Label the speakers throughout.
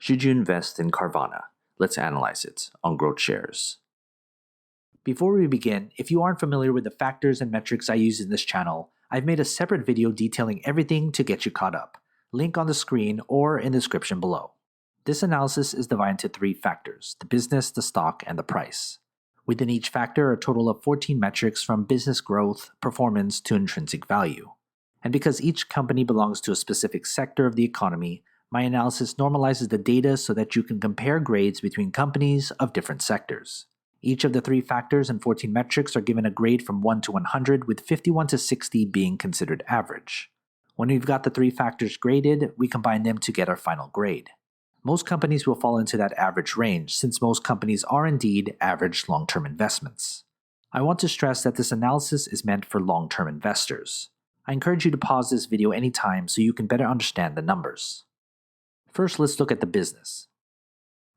Speaker 1: Should you invest in Carvana? Let's analyze it on GrowthShares. Before we begin, if you aren't familiar with the factors and metrics I use in this channel, I've made a separate video detailing everything to get you caught up. Link on the screen or in the description below. This analysis is divided into 3 factors: the business, the stock, and the price. Within each factor are a total of 14 metrics from business growth, performance, to intrinsic value. And because each company belongs to a specific sector of the economy, my analysis normalizes the data so that you can compare grades between companies of different sectors. Each of the 3 factors and 14 metrics are given a grade from 1 to 100, with 51 to 60 being considered average. When we've got the 3 factors graded, we combine them to get our final grade. Most companies will fall into that average range, since most companies are indeed average long-term investments. I want to stress that this analysis is meant for long-term investors. I encourage you to pause this video anytime so you can better understand the numbers. First, let's look at the business.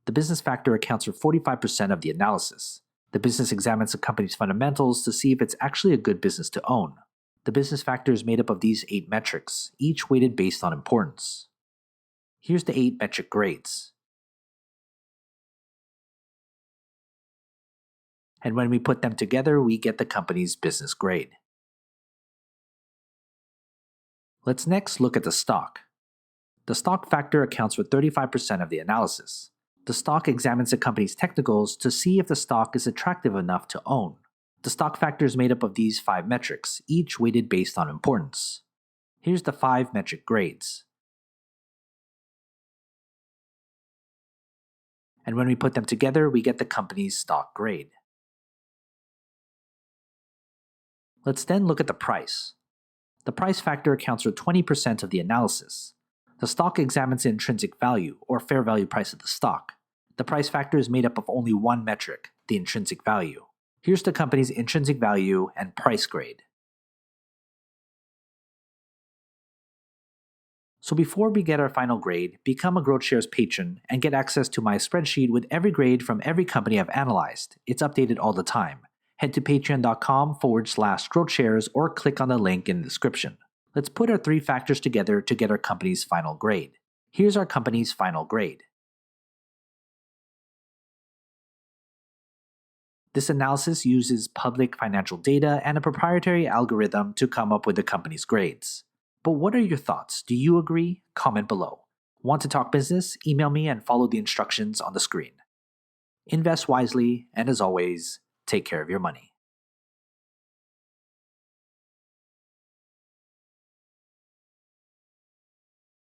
Speaker 1: The business factor accounts for 45% of the analysis. The business examines a company's fundamentals to see if it's actually a good business to own. The business factor is made up of these 8 metrics, each weighted based on importance. Here's the 8 metric grades. And when we put them together, we get the company's business grade. Let's next look at the stock. The stock factor accounts for 35% of the analysis. The stock examines a company's technicals to see if the stock is attractive enough to own. The stock factor is made up of these 5 metrics, each weighted based on importance. Here's the 5 metric grades. And when we put them together, we get the company's stock grade. Let's then look at the price. The price factor accounts for 20% of the analysis. The stock examines the intrinsic value, or fair value price of the stock. The price factor is made up of only 1 metric, the intrinsic value. Here's the company's intrinsic value and price grade. So before we get our final grade, become a GrowthShares patron and get access to my spreadsheet with every grade from every company I've analyzed. It's updated all the time. Head to patreon.com/GrowthShares or click on the link in the description. Let's put our 3 factors together to get our company's final grade. Here's our company's final grade. This analysis uses public financial data and a proprietary algorithm to come up with the company's grades. But what are your thoughts? Do you agree? Comment below. Want to talk business? Email me and follow the instructions on the screen. Invest wisely, and as always, take care of your money.